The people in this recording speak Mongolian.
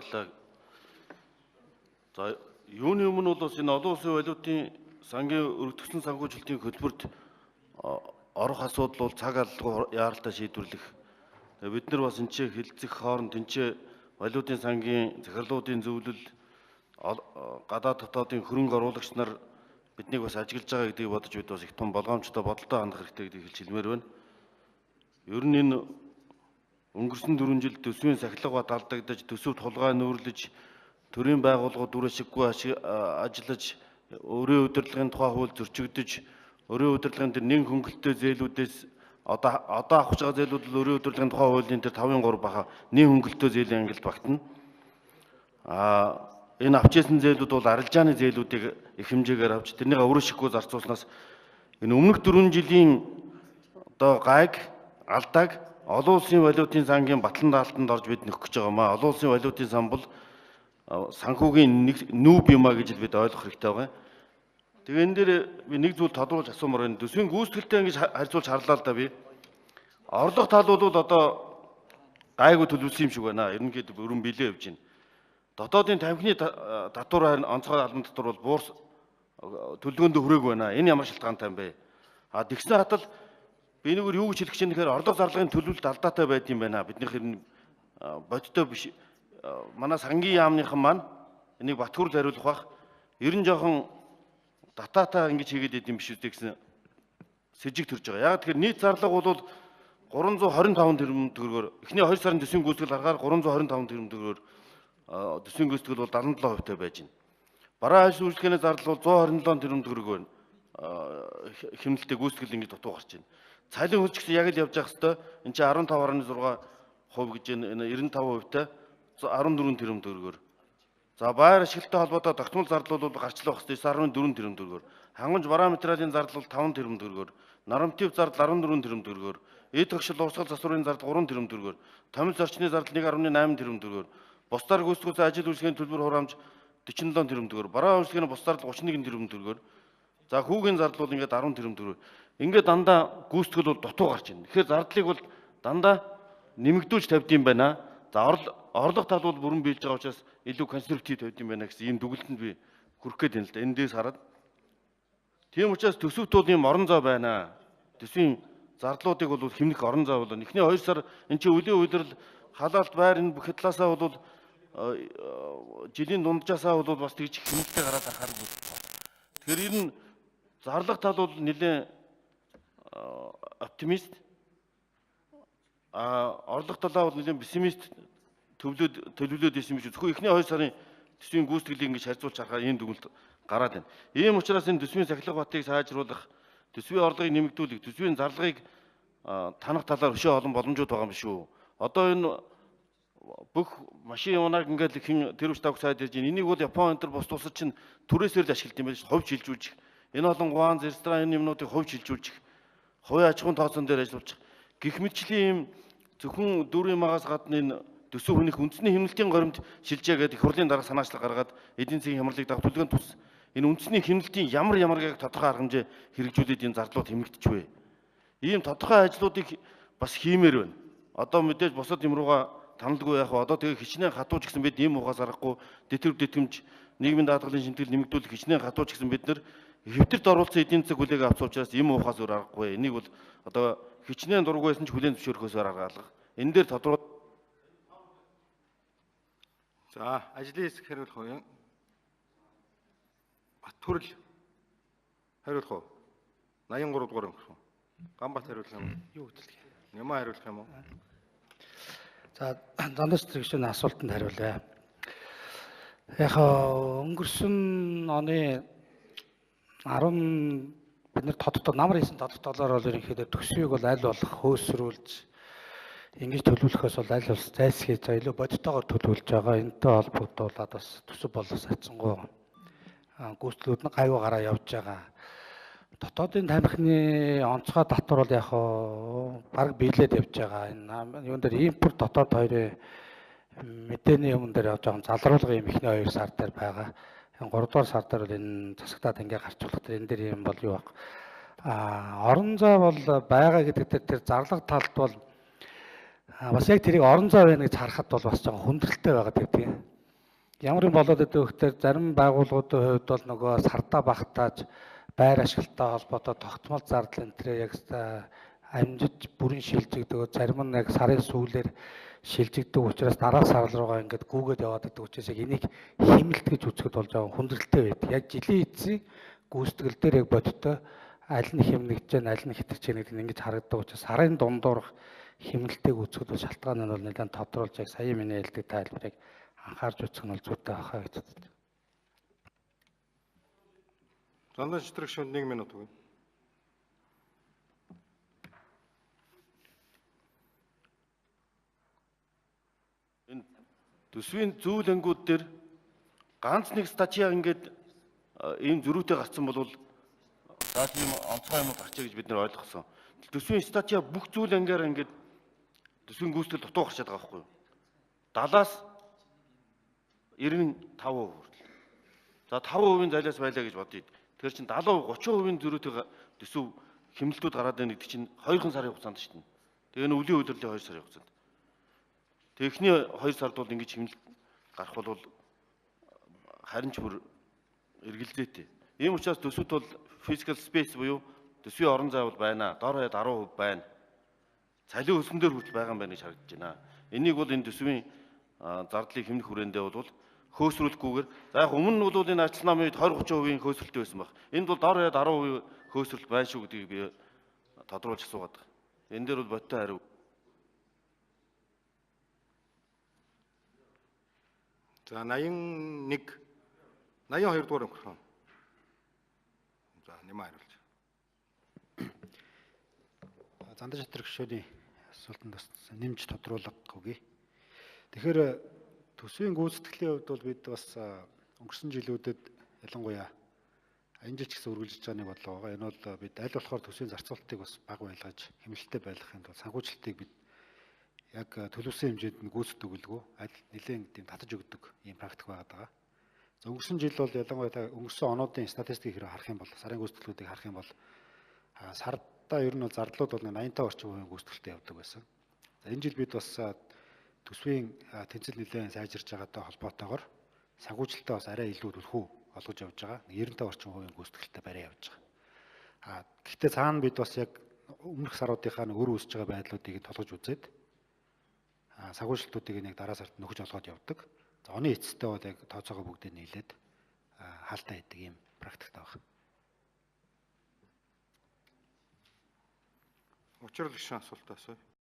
баярлалаа. За юуны өмнө бол бас энэ олон улсын валютын сангийн өргөдөгсөн санхүүжилтийн хөтөлбөрт орох асуудал бол цаг алгүй яаралтай шийдвэрлэх. Бид нар бас энэ хилцэх хооронд энэ валютын сангийн захирлуудын зөвлөл гадаад дотоодын хөрөнгө оруулагч нар биднийг бас ажиглаж байгаа гэдгийг бодож бид бас их том болгоомжтой бодолтой хандах хэрэгтэй гэдгийг хэлж хэлмээр байна. Ер нь энэ өнгөрсөн 4 жил төсвийн сахилга ба далдагдаж, төсөв тулгай нүүрлэж, төрийн байгууллагууд дүр ашиггүй ажиллаж, өрийн удирдлагын тухай хууль зөрчигдөж, өрийн удирдлагын тэр нэн хөнгөлөлтөө зээлүүдээс одоо авах байгаа зээлүүд л өрийн удирдлагын тухай хуулийн тэр 5-3 баха нэн хөнгөлөлтөө зээлийн ангилд багтана. Энэ авчээсэн зээлүүд бол арилжааны зээлүүдийг их хэмжээгээр авч тэрнийг өрөө шиггүй зарцуулснаас энэ өмнөх 4 жилийн одоо гайг алдааг олон улсын валютын сангийн батлан даалтанд орж бид нөхөх гэж байгаа маа. Олон улсын валютын сан бол санхүүгийн нүүб юмаа гэж бид ойлгох хэрэгтэй байгаа. Тэгээ энэ дээр би нэг зүйл тодруулж асуумаар байна. Төсвийн гүйцэтгэлтэй ингэж харьцуулж харлаа л да би. Орлого тал бол одоо гайгүй төлөвлөсөн юм шиг байна. Ерөнхийдөө өрн билээ явж байна. Дотоодын тамхины татвар харин онцгой албан татвар бол буурс төлөвлөгөөнд хүрээгүй байна. Энэ ямар шалтгаантай юм бэ? Тэгсэн хатал би нэгээр юу гэж хэлэх чинь тэгэхээр орлого зарлагын төлөвлөлт алдаатай байд юм байна. Биднийх энэ бодиттой биш. Манай сангийн яамныхан маань энийг батхуурл хариулах бах. Ер нь жоохон дататаа ингэж хийгээд идэм биш үү гэсэн сэжиг төрж байгаа. Яг тэгэхээр нийт зарлага бол 325 тэрбум төгрөгөөр эхний 2 сарын төсвийн гүйцэтгэл харахаар 325 тэрбум төгрөгөөр төсвийн гүйцэтгэл бол 77% таа байж байна. Бараа хойш үйлчлэгээний зардал бол 127 тэрбум төгрөгөөр хэмнэлттэй гүйцэтгэл ингэж дутуу гарч байна. Цалин хөлч гэсэн яг л явж явах хэвээр энэ чинь 15.6% гэж энэ 95% таа 14 тэрбум төгрөгөөр. За байр ашигтай холбоотой тогтмол зардал бол гарчлах хэвээр 9.4 тэрбум төгрөгөөр. Хангамж бараа материалын зардал бол 5 тэрбум төгрөгөөр. Норматив зардал 14 тэрбум төгрөгөөр. Эд тогшил урсгал засварын зардал 3 тэрбум төгрөгөөр. Томил зорчны зардал 1.8 тэрбум төгрөгөөр. Бусдаар гүйцэтгүүлсэн ажил үйлчлэгийн төлбөр хураамж 47 тэрбум төгрөгөөр. Бараа үйлчлэгийн бус зардал 31 тэрбум төгрөгөөр. За хүүгийн зардал бол ингээд 10 тэрбум төгрөгөөр. Ингээд дандаа гүйцэтгэл бол дутуу гарч байна. Тэгэхээр зардлыг бол дандаа нэмэгдүүлж тавьд юм байна. За орлого тал бол бүрэн биелж байгаа учраас илүү консерватив тавьд юм байна гэсэн ийм дүгнэлтэнд би хүрэх гээд байна л да. Энэ дээс хараад. Тийм учраас төсөвт бол ийм орон зай байна. Төсвийн зардлуудыг бол хэмнэх орон зай бол эхний 2 сар энэ чинь үлийн удирдал халаалт байр энэ бүх талаасаа бол жилийн дунджаасаа бол бас тэгж хэмнэлтээ гараад харахаар бол. Тэгэхээр ер нь зарлах тал бол нэлээд оптимист. Орлого талаа бол нэлээд пессимист төлөвлөд исэн биш. Зөвхөн эхний 2 сарын төсвийн гүйцэтгэлийг ингэж харьцуулж харахаар ийм дүгнэлт гараад байна. Ийм учраас энэ төсвийн сахилга батыг сайжруулах, төсвийн орлогыг нэмэгдүүлэх, төсвийн зарлагыг танах талаар өшөө олон боломжууд байгаа юм шүү. Одоо энэ бүх машин унаг ингээд хин тэр үст авах сайд ирж байна. Энийг бол Япон энэ бус тусад чинь түрээсээр л ашиглаж юм байна. Хувь шилжүүлж. Энэ болон гуан зэстран энэ юмнуудыг хувь шилжүүлж. Хувийн аж ахуйн тооцоон дээр ажиллаж. Гэх мэтчлийн ийм зөвхөн дүүрийн магаас гадна энэ төсөв хүнийх үндэсний хэмнэлтийн горимд шилжээ гэдэг их хурлын дарга санаачлал гаргаад эдийн засгийн хямралыг дагах төлөвлөгөөнд тус энэ үндэсний хэмнэлтийн ямар яг тодорхой арга хэмжээ хэрэгжүүлээд энэ зардлууд хэмнэгдэжвэ. Ийм тодорхой ажлуудыг бас хиймээр байна. Одоо мэдээж бусад юм руугаа таналгүй яг одоо тэгээ хичнээн хатууч гэсэн бид ийм ухаас аргагүй дэтгэв дэтгэмж нийгмийн даатгалын шинтгэл нэмэгдүүлэх хичнээн хатууч гэсэн бид нар хэвтэрт оруулсан эдийн засаг хүлээг авч учраас ийм ухаас өөр аргагүй. Энийг бол одоо хичнээн дургүй байсан ч хүлээн зөвшөөрөхөөс арга алга. Энэ дээр тодорхой. За ажлын хэсэг хариулах уу? Батхүрл хариулах уу? 83 дугаар өнгөрөх үү? Гамбат хариулах юм уу? Юу хөдөлгөө? Нямаа хариулах юм уу? За Дандас гишүүний асуултанд хариулъя. Яг өнгөрсөн оны 10 бид нар тодтол намар хийсэн тодтолоор бол ерөнхийдөө төсвийг бол аль болох хөөсрүүлж ингэж төлөвлөхөөс бол аль болох зайлсхийж илүү бодитоогоор төлөвлөж байгаа. Энэтэй холбогдуулаад бас төсөв болоос хацсангуй гүйцэтгэлүүд нь гайгүй гараа явж байгаа. Дотоодын тамхины онцгой татвар бол яг баг биелээд явж байгаа. Энэ юун дээр импорт дотоод хоёрын мэдээний юм дээр явж байгаа залруулга юм ихний 2 сар дээр байгаа. 3 дугаар сар дээр бол энэ засагтаад ингээ гарчлах тэр энэ дээр юм бол юу баг. Орон зай бол байгаа гэдэг тэр зарлага талд бол бас яг тэрийг орон зай байна гэж харахад бол бас жоохон хүндрэлтэй байгаа гэдэг тийм. Ямар юм болоод идэв гэхээр зарим байгууллагуудын хувьд бол нөгөө сардаа багтааж байр ашигтай холбоотой тогтмол зардал энэ төр яг амжиж бүрэн шилжигдэг. Зарим нь яг сарын сүүлээр шилжигдэг учраас дараа сар руугаа ингээд гүгээд яваад идэг учраас яг энийг хэмнэлт гэж үзэхэд болж байгаа хүндрэлтэй байдаг. Яг жилийн эцсийн гүйцэтгэл дээр яг бодиттой аль нь хэмнэгдэж байна, аль нь хэтэрч байна гэдэг нь ингэж харагддаг учраас сарын дундуур хэмнэлтийг үзэхэд бол шалтгаан нь бол нэлээд тодруулж яг сая миний хэлдэг тайлбарыг анхаарч үзэх нь бол зүйтэй байхаа гэж боддог. Зандан шитрэг шүн 1 минут өгнө. Энэ төсвийн зүйл ангууд дээр ганц нэг статья ингээд ийм зөрүүтэй гарсан бол заа тийм онцгой юм гарчаа гэж бид нэр ойлгосон. Төсвийн статья бүх зүйл ангиар ингээд төсвийн гүйцэтгэл дутуу гарчаад байгаа байхгүй юу? 70-аас 95% хүртэл. За 5% зайлаас байлаа гэж бодъё. Тэгэхээр чин 70-30% зөрүүтэй төсөв хэмнэлтүүд гараад байна гэдэг чинь 2 сарын хугацаанд шүү дээ. Тэгээ энэ өвлийн удирлын 2 сарын хугацаанд. Техний 2 сард бол ингэж хэмнэлт гарах бол харин ч бүр эргэлзээтэй. Ийм учраас төсөвт бол physical space буюу төсвийн орон зай бол байна. Дор хаяад 10% байна. Цалин өсөн дээр хүртэл байгаа юм байна гэж харагдаж байна. Энийг бол энэ төсвийн зардлыг хэмнэх хүрээндээ бол хөөсрүүлэхгүйгээр за яг өмнө нь бол энэ ажил намын 20-30% хөөсрөлттэй байсан баг. Энд бол дор хаяад 10% хөөсрөлт байна шүү гэдгийг би тодруулж асуугаад байна. Энэ дээр бол бодтой хариу. За 81 82 дугаар микрофон. За нэмээ хариулж. Зандан шитрэг гишүүний асуултанд бас нэмж тодруулах үгүй. Тэгэхээр төсвийн гүйцэтгэлийн хувьд бол бид бас өнгөрсөн жилүүдэд ялангуяа энэ жил ч гэсэн үргэлжлэж байгаа нэг бодлого байгаа. Энэ бол бид аль болохоор төсвийн зарцуулалтыг бас бага байлгаж хэмнэлттэй байлгахын тулд санхүүжилтийг бид яг төлөвсөн хэмжээнд нь гүйцэтгэх үгэлгүй аль нэлээд тийм татаж өгдөг ийм практик байгаа. За өнгөрсөн жил бол ялангуяа өнгөрсөн онуудын статистикийг харах юм бол сарын гүйцэтгэлүүдийг харах юм бол сардаа ер нь бол зардлууд бол 85 орчим хувийн гүйцэтгэлтэй явдаг байсан. За энэ жил бид бас төсвийн тэнцэл нэлээд сайжирж байгаатай холбоотойгоор санхүүжилтээ бас арай илүү төлхөө олгож явж байгаа. 95 орчим хувийн гүйцэтгэлтэй барай явж байгаа. Гэхдээ цаана бид бас яг өмнөх саруудынхаа өр үүсэж байгаа байдлуудыг толгож үзээд санхүүжилтүүдийг нэг дараа сард нөхөж олгоод явдаг. За оны эцэстээ бол яг тооцоогоо бүгдээ нийлээд хаалтаа хийдэг ийм практиктай байна. Учир л гişэн асуултаа асууя.